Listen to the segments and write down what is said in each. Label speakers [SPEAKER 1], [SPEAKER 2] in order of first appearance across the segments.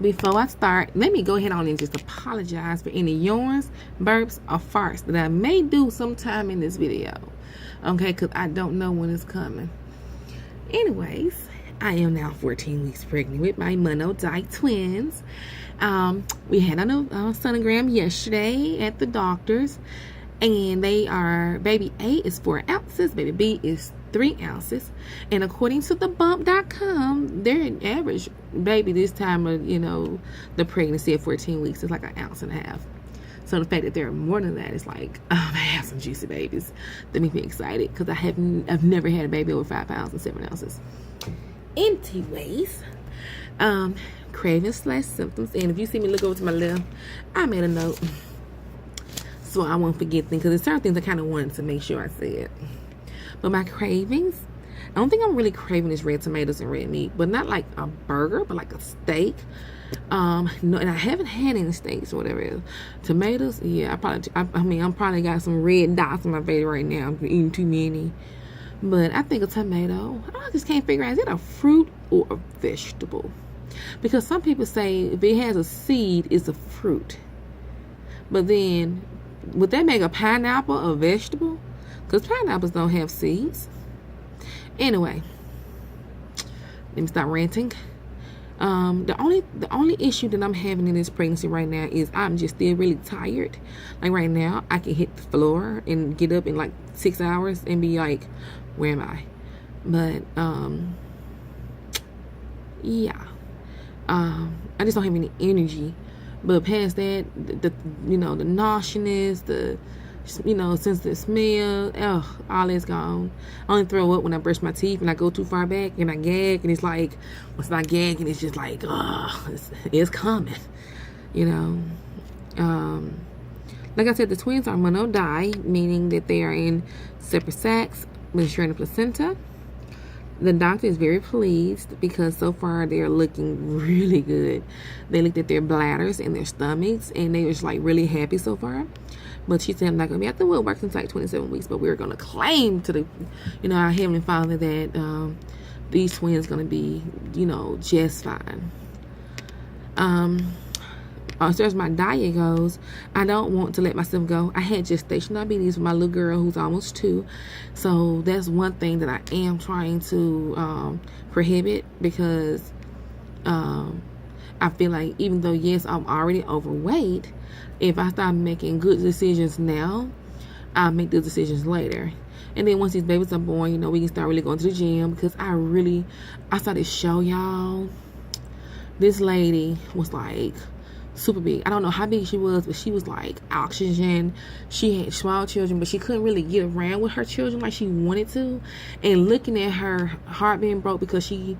[SPEAKER 1] before I start, let me go ahead on and just apologize for any yawns, burps, or farts that I may do sometime in this video. Okay, because I don't know when it's coming. Anyways, I am now 14 weeks pregnant with my Monodike twins. We had a sonogram yesterday at the doctor's, and they are, baby A is 4 ounces, baby B is 3 ounces, and according to the bump.com, their average baby this time of the pregnancy at 14 weeks is like 1.5 ounces. So the fact that they're more than that is like, I have some juicy babies that make me excited, because I've never had a baby over 5 pounds and 7 ounces. Anyways, cravings / symptoms, and if you see me look over to my left, I made a note so I won't forget things, because there's certain things I kind of wanted to make sure I said. But my cravings, I don't think I'm really craving this red tomatoes and red meat, but not like a burger, but like a steak. No, and I haven't had any steaks or whatever it is. Tomatoes, yeah, I'm probably got some red dots in my face right now. I'm eating too many. But I think a tomato, I just can't figure out, is it a fruit or a vegetable? Because some people say if it has a seed, it's a fruit. But then, would that make a pineapple a vegetable? Because pineapples don't have seeds. Anyway, let me stop ranting. The only issue that I'm having in this pregnancy right now is I'm just still really tired. Like right now, I can hit the floor and get up in like 6 hours and be like, where am I? But yeah, I just don't have any energy. But past that, the nauseousness, since the smell, all that's gone. I only throw up when I brush my teeth and I go too far back and I gag, and it's like, once I gag, and it's just like, it's coming, Like I said, the twins are monodi, meaning that they are in separate sacs with sharing the placenta. The doctor is very pleased because so far they're looking really good. They looked at their bladders and their stomachs, and they was like really happy so far. But she said, I'm not going to be at the woodwork since like 27 weeks, but we're going to claim to the, our Heavenly Father that these twins going to be, just fine. As far as my diet goes, I don't want to let myself go. I had gestational diabetes with my little girl who's almost 2. So that's one thing that I am trying to prohibit, because I feel like even though, yes, I'm already overweight, if I start making good decisions now, I'll make the decisions later. And then once these babies are born, we can start really going to the gym, because I saw this show, y'all. This lady was like super big. I don't know how big she was, but she was like oxygen. She had small children, but she couldn't really get around with her children like she wanted to. And looking at her heart being broke because she,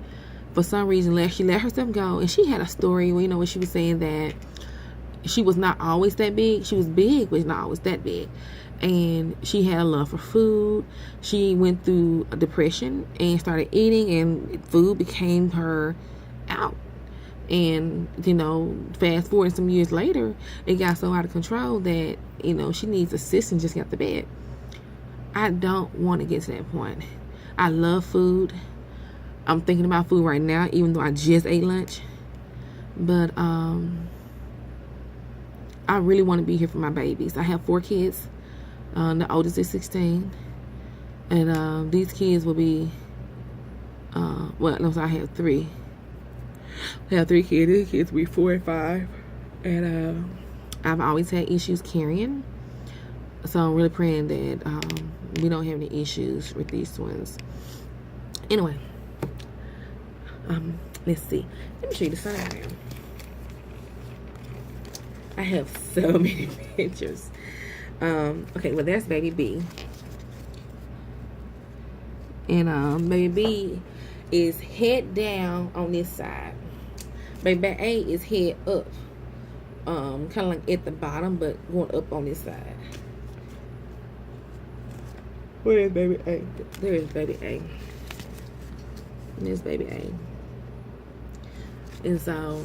[SPEAKER 1] for some reason, she let herself go. And she had a story where, where she was saying that she was not always that big. She was big, but not always that big. And she had a love for food. She went through a depression and started eating, and food became her out. And, fast forward some years later, it got so out of control that, she needs assistance just to get out the bed. I don't want to get to that point. I love food. I'm thinking about food right now, even though I just ate lunch. But I really want to be here for my babies. I have 4 kids. The oldest is 16. And these kids will be, I have 3. I have 3 kids. These kids will be 4 and 5. And I've always had issues carrying. So I'm really praying that we don't have any issues with these twins. Anyway, let's see. Let me show you the sonogram. I have so many pictures. Okay, well, there's baby B. And baby B is head down on this side. Baby A is head up. Kind of like at the bottom, but going up on this side. Where is baby A? There is baby A. There's baby A. And so,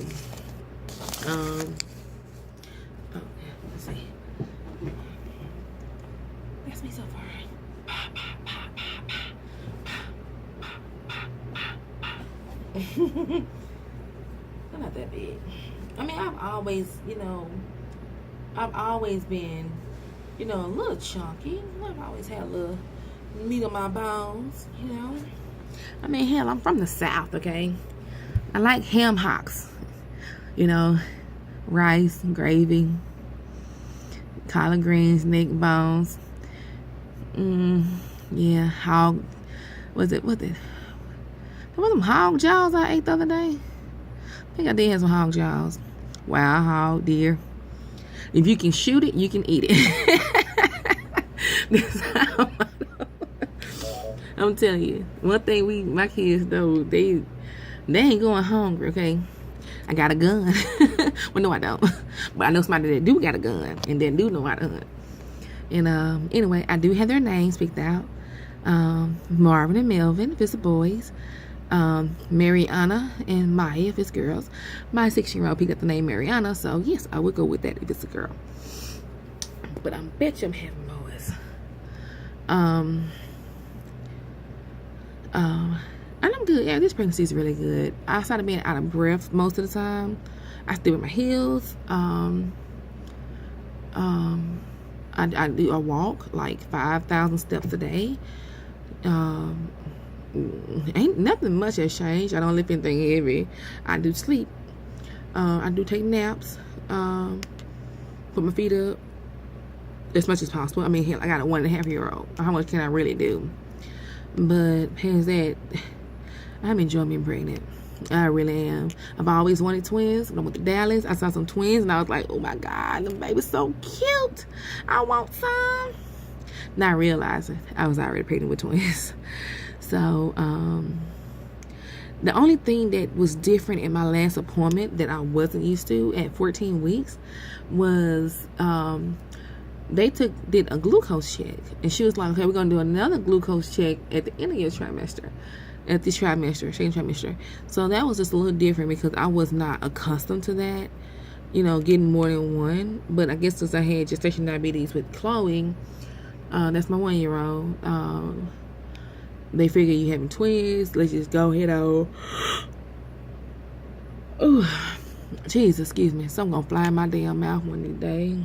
[SPEAKER 1] let's see. That's me so far. They're not that big. I mean, I've always, I've always been, a little chunky. I've always had a little meat on my bones, I mean, hell, I'm from the South, okay? I like ham hocks, rice, gravy, collard greens, neck bones. Yeah, hog. What was them hog jaws I ate the other day? I think I did have some hog jaws. Wild hog, deer. If you can shoot it, you can eat it. That's how I know. I'm telling you, one thing my kids though, they ain't going hungry, okay? I got a gun. Well, no, I don't. But I know somebody that do got a gun and that do know how to hunt. And anyway, I do have their names picked out. Marvin and Melvin, if it's the boys. Mariana and Maya, if it's girls. My 16-year-old picked up the name Mariana, so yes, I would go with that if it's a girl. But I bet you I'm having boys. And I'm good. Yeah, this pregnancy is really good. Outside of being out of breath most of the time, I stay with my heels. I do a walk like 5,000 steps a day. Ain't nothing much has changed. I don't lift anything heavy. I do sleep. I do take naps. Put my feet up as much as possible. I mean, hell, I got a 1.5-year-old. How much can I really do? But past that, I'm enjoying being pregnant. I really am. I've always wanted twins. When I went to Dallas, I saw some twins and I was like, oh my God, them babies so cute. I want some. Not realizing I was already pregnant with twins. So, the only thing that was different in my last appointment that I wasn't used to at 14 weeks was, they did a glucose check. And she was like, okay, we're going to do another glucose check at the end of your trimester. At this second trimester. So that was just a little different because I was not accustomed to that, getting more than one. But I guess since I had gestation diabetes with Chloe, that's my 1-year-old, they figure you having twins, let's just go ahead on. Ooh, Jesus, excuse me. Something gonna fly in my damn mouth one of these days.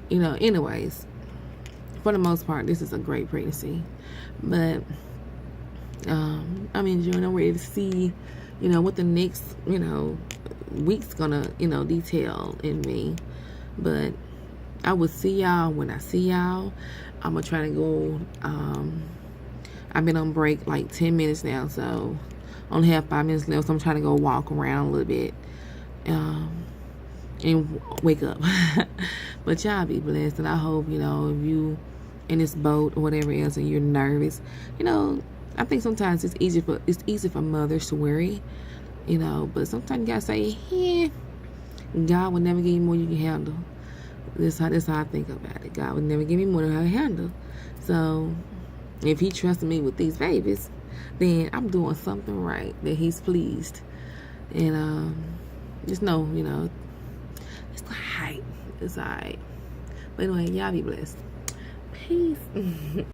[SPEAKER 1] Anyways, for the most part, this is a great pregnancy. But I'm enjoying. I'm ready to see, what the next, week's gonna, detail in me. But I will see y'all when I see y'all. I'm gonna try to go. I've been on break like 10 minutes now, so only have 5 minutes left. So I'm trying to go walk around a little bit, and wake up. But y'all be blessed, and I hope if you in this boat or whatever else, and you're nervous, I think sometimes it's easy for mothers to worry, but sometimes you gotta say, yeah, God will never give you more than you can handle. That's how I think about it. God would never give me more than I can handle. So if He trusted me with these babies, then I'm doing something right, that He's pleased. And just know, it's alright. It's alright. But anyway, y'all be blessed. Peace.